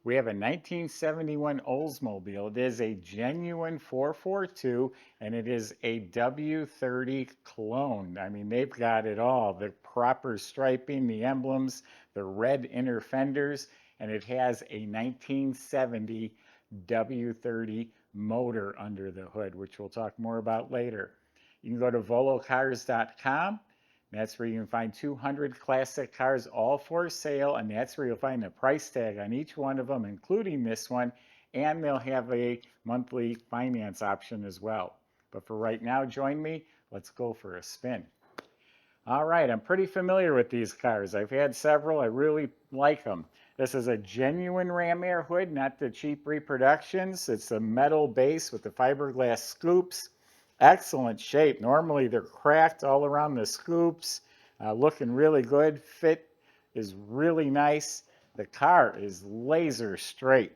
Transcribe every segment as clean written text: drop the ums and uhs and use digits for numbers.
We have a 1971 Oldsmobile. It is a genuine 442 and it is a W-30 clone. I mean, they've got it all. The proper striping, the emblems, the red inner fenders, and it has a 1970 W-30 motor under the hood, which we'll talk more about later. You can go to volocars.com. That's where you can find 200 classic cars, all for sale, and that's where you'll find a price tag on each one of them, including this one, and they'll have a monthly finance option as well. But for right now, join me. Let's go for a spin. All right, I'm pretty familiar with these cars. I've had several. I really like them. This is a genuine ram air hood, not the cheap reproductions. It's a metal base with the fiberglass scoops. Excellent shape. Normally they're cracked all around the scoops. Looking really good. Fit is really nice. The car is laser straight.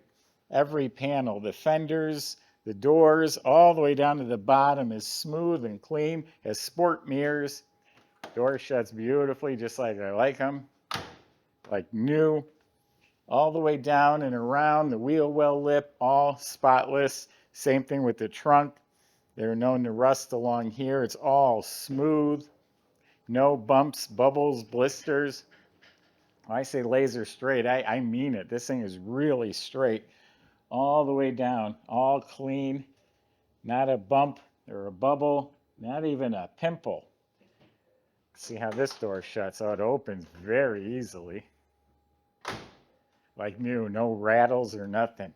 Every panel, the fenders, the doors, all the way down to the bottom is smooth and clean. Has sport mirrors. Door shuts beautifully, just like I like them. Like new. All the way down and around. The wheel well lip, all spotless. Same thing with the trunk. They're known to rust along here. It's all smooth. No bumps, bubbles, blisters. When I say laser straight, I mean it. This thing is really straight all the way down, all clean. Not a bump or a bubble, not even a pimple. See how this door shuts. Oh, it opens very easily. Like new, no rattles or nothing.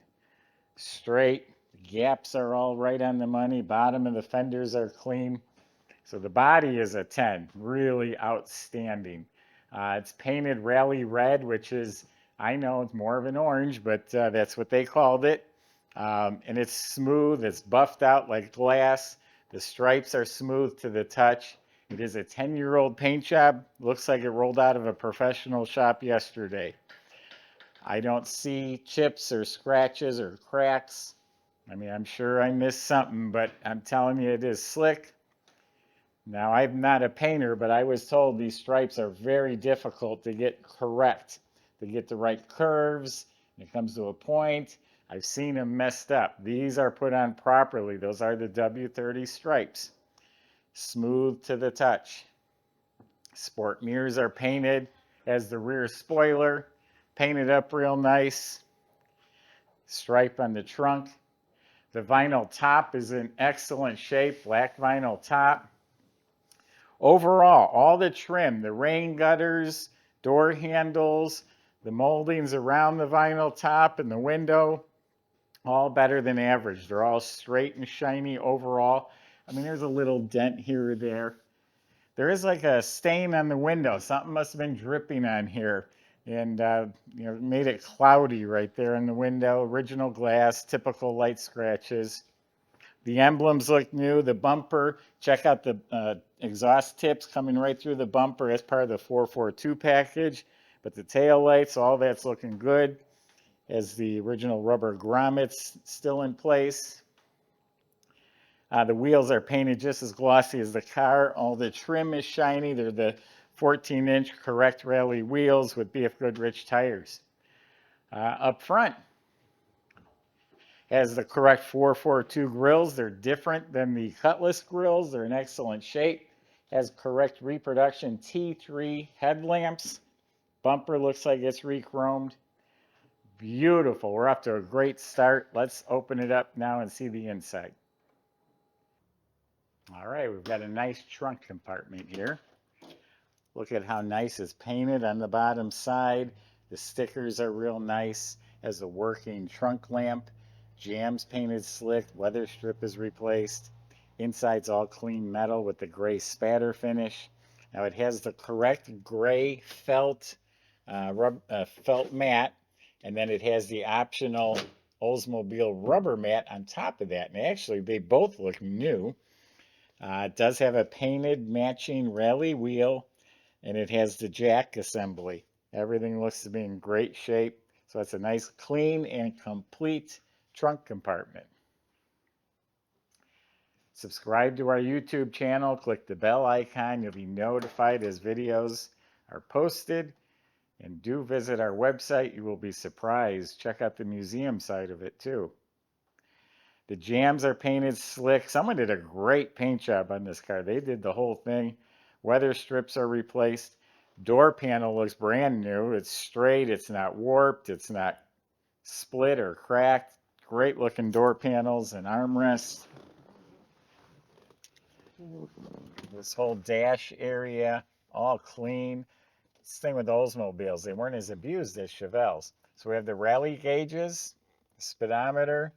Straight. The gaps are all right on the money. Bottom of the fenders are clean. So the body is a 10, really outstanding. It's painted rally red, which is, I know it's more of an orange, but that's what they called it. And it's smooth, it's buffed out like glass. The stripes are smooth to the touch. It is a 10-year-old paint job. Looks like it rolled out of a professional shop yesterday. I don't see chips or scratches or cracks. I mean, I'm sure I missed something, but I'm telling you, it is slick. Now, I'm not a painter, but I was told these stripes are very difficult to get correct, to get the right curves. When it comes to a point, I've seen them messed up. These are put on properly. Those are the W-30 stripes. Smooth to the touch. Sport mirrors are painted as the rear spoiler. Painted up real nice. Stripe on the trunk. The vinyl top is in excellent shape. Black vinyl top. Overall, all the trim, the rain gutters, door handles, the moldings around the vinyl top and the window, all better than average. They're all straight and shiny overall. I mean, there's a little dent here or there. There is like a stain on the window. Something must have been dripping on here and made it cloudy right there in the window. Original glass, typical light scratches. The emblems look new. The bumper, check out the exhaust tips coming right through the bumper as part of the 442 package. But the tail lights, all that's looking good. As the original rubber grommets still in place. The wheels are painted just as glossy as the car. All the trim is shiny. They're the 14-inch correct rally wheels with BFGoodrich tires. Up front, has the correct 442 grills. They're different than the Cutlass grills. They're in excellent shape. Has correct reproduction T3 headlamps. Bumper looks like it's rechromed. Beautiful. We're off to a great start. Let's open it up now and see the inside. All right, we've got a nice trunk compartment here. Look at how nice it's painted on the bottom side. The stickers are real nice. Has a working trunk lamp. Jams painted slick, weather strip is replaced. Inside's all clean metal with the gray spatter finish. Now it has the correct gray felt mat, and then it has the optional Oldsmobile rubber mat on top of that. And actually, they both look new. It does have a painted matching rally wheel, and it has the jack assembly. Everything looks to be in great shape. So it's a nice, clean, and complete trunk compartment. Subscribe to our YouTube channel, click the bell icon, you'll be notified as videos are posted. And do visit our website. You will be surprised. Check out the museum side of it too. The jambs are painted slick. Someone did a great paint job on this car. They did the whole thing. Weather strips are replaced. Door panel looks brand new. It's straight. It's not warped. It's not split or cracked. Great looking door panels and armrests. This whole dash area, all clean. This thing with the Oldsmobiles, they weren't as abused as Chevelles. So we have the rally gauges, the speedometer,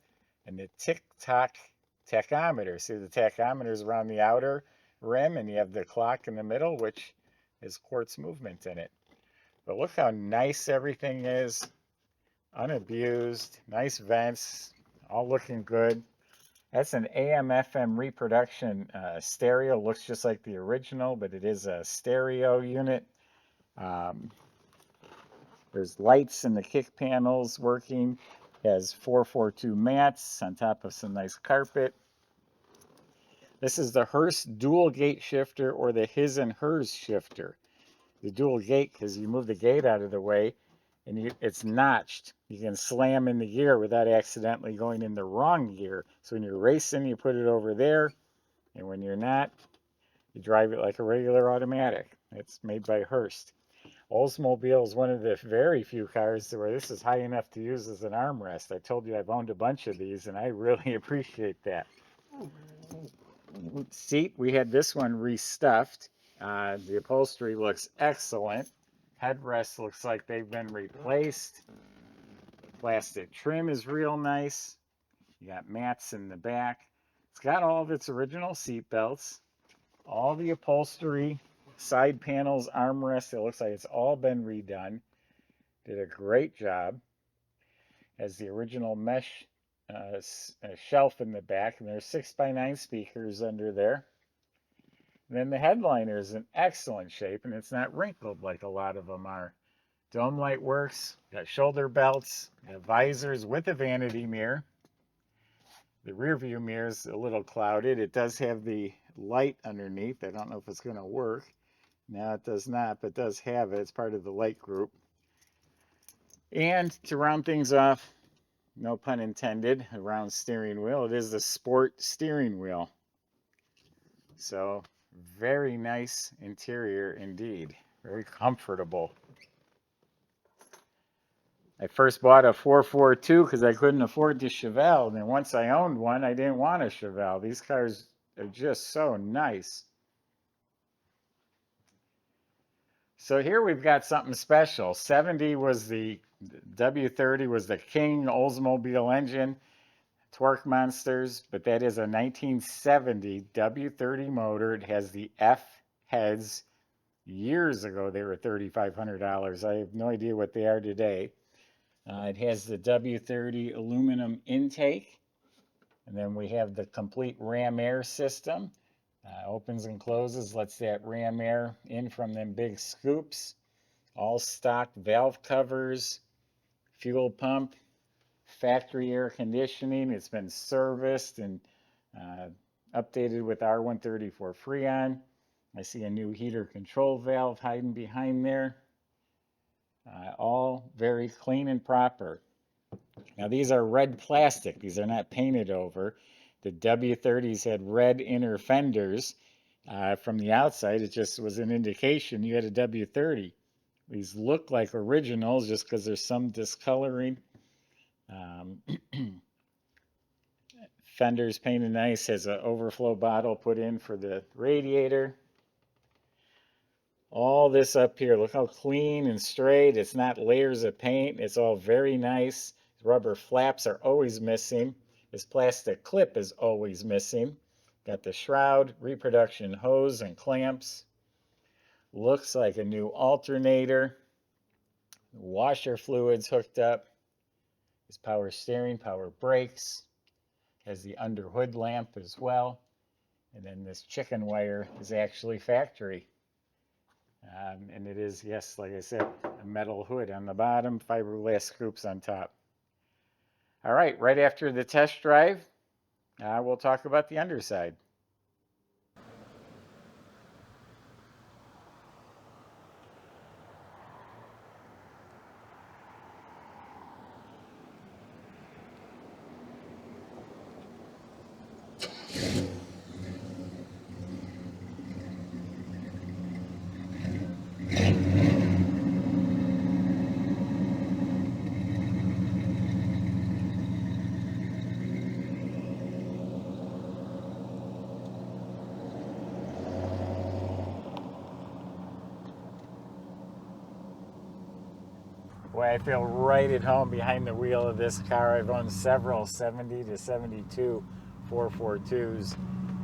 and the tick-tock tachometer. See, the tachometer is around the outer rim, and you have the clock in the middle, which is quartz movement in it. But look how nice everything is. Unabused, nice vents, all looking good. That's an AM/FM reproduction stereo. Looks just like the original, but it is a stereo unit. There's lights in the kick panels working. Has 442 mats on top of some nice carpet. This is the Hurst dual gate shifter, or the his and hers shifter. The dual gate, because you move the gate out of the way, and it's notched. You can slam in the gear without accidentally going in the wrong gear. So when you're racing, you put it over there, and when you're not, you drive it like a regular automatic. It's made by Hurst. Oldsmobile is one of the very few cars where this is high enough to use as an armrest. I told you I've owned a bunch of these, and I really appreciate that. Seat, we had this one restuffed. The upholstery looks excellent. Headrest looks like they've been replaced. Plastic trim is real nice. You got mats in the back. It's got all of its original seat belts. All the upholstery, side panels, armrests, it looks like it's all been redone. Did a great job. Has the original mesh shelf in the back, and there's 6x9 speakers under there. And then the headliner is in excellent shape, and it's not wrinkled like a lot of them are. Dome light works, got shoulder belts, got visors with a vanity mirror. The rear view mirror is a little clouded. It does have the light underneath. I don't know if it's going to work. No, it does not, but it does have it. It's part of the light group. And to round things off, no pun intended, a round steering wheel. It is the sport steering wheel. So very nice interior indeed. Very comfortable. I first bought a 442 because I couldn't afford the Chevelle. And then once I owned one, I didn't want a Chevelle. These cars are just so nice. So here we've got something special. 70 was the W-30 was the king Oldsmobile engine. Torque monsters, but that is a 1970 W-30 motor. It has the F heads. Years ago, they were $3,500. I have no idea what they are today. It has the W-30 aluminum intake. And then we have the complete ram air system. Opens and closes, lets that ram air in from them big scoops. All stock valve covers, fuel pump, factory air conditioning. It's been serviced and updated with R134 Freon. I see a new heater control valve hiding behind there. All very clean and proper. Now these are red plastic. These are not painted over. The W-30s had red inner fenders. From the outside, it just was an indication you had a W-30. These look like originals just because there's some discoloring. Fenders painted nice, has an overflow bottle put in for the radiator. All this up here, look how clean and straight. It's not layers of paint. It's all very nice. Rubber flaps are always missing. This plastic clip is always missing. Got the shroud, reproduction hose and clamps. Looks like a new alternator. Washer fluids hooked up. This power steering, power brakes. Has the under hood lamp as well. And then this chicken wire is actually factory. And it is, yes, like I said, a metal hood on the bottom, fiberglass scoops on top. All right after the test drive, we'll talk about the underside. Boy, I feel right at home behind the wheel of this car. I've owned several 70 to 72 442s.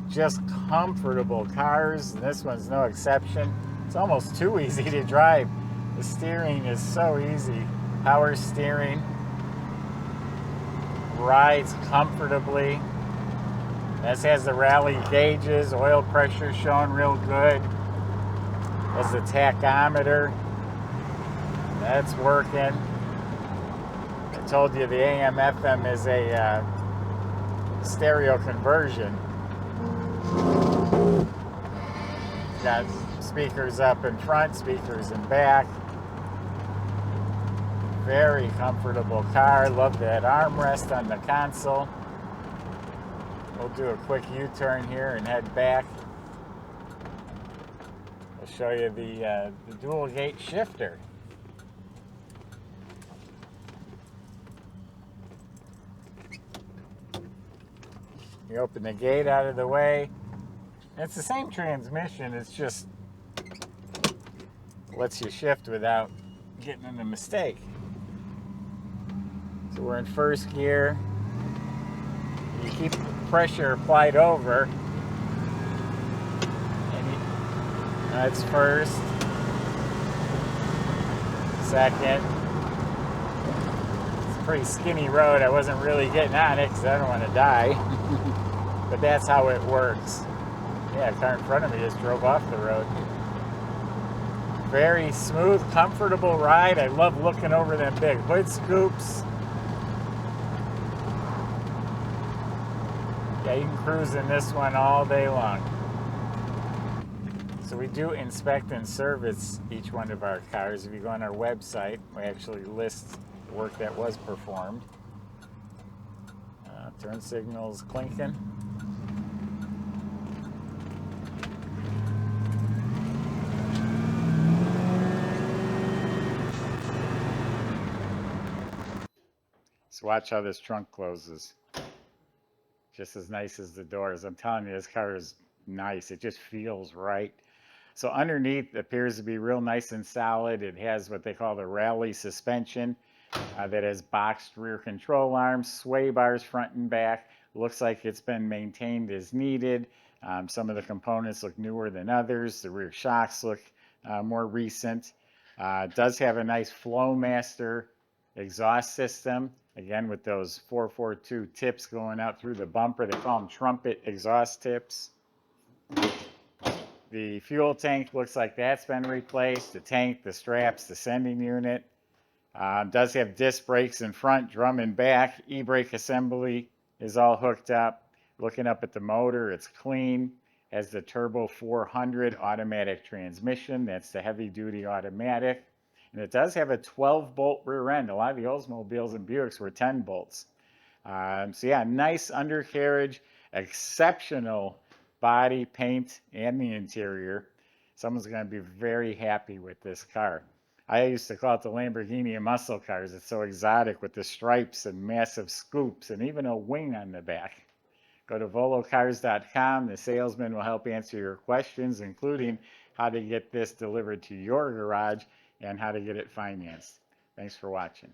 Just comfortable cars, and this one's no exception. It's almost too easy to drive. The steering is so easy. Power steering, rides comfortably. This has the rally gauges, oil pressure showing real good. Has the tachometer. That's working. I told you the AM FM is a stereo conversion. Got speakers up in front, speakers in back. Very comfortable car. Love that armrest on the console. We'll do a quick U-turn here and head back. I'll show you the dual gate shifter. You open the gate out of the way. It's the same transmission, it's just lets you shift without getting in a mistake. So we're in first gear. You keep the pressure applied over. And that's first. Second. It's a pretty skinny road. I wasn't really getting on it because I don't want to die. But that's how it works. Yeah, a car in front of me just drove off the road. Very smooth, comfortable ride. I love looking over them big hood scoops. Yeah, you can cruise in this one all day long. So we do inspect and service each one of our cars. If you go on our website, we actually list the work that was performed. Turn signals clinking. So watch how this trunk closes. Just as nice as the doors. I'm telling you, this car is nice. It just feels right. So underneath appears to be real nice and solid. It has what they call the rally suspension that has boxed rear control arms, sway bars front and back. Looks like it's been maintained as needed. Some of the components look newer than others. The rear shocks look more recent. It does have a nice Flowmaster exhaust system. Again, with those 442 tips going out through the bumper. They call them trumpet exhaust tips. The fuel tank looks like that's been replaced. The tank, the straps, the sending unit. Does have disc brakes in front, drum in back. E-brake assembly is all hooked up. Looking up at the motor, it's clean. Has the Turbo 400 automatic transmission. That's the heavy-duty automatic. And it does have a 12-bolt rear end. A lot of the Oldsmobiles and Buicks were 10 bolts. So yeah, nice undercarriage, exceptional body, paint, and the interior. Someone's going to be very happy with this car. I used to call it the Lamborghini of muscle cars. It's so exotic with the stripes and massive scoops and even a wing on the back. Go to volocars.com. The salesman will help answer your questions, including how to get this delivered to your garage and how to get it financed. Thanks for watching.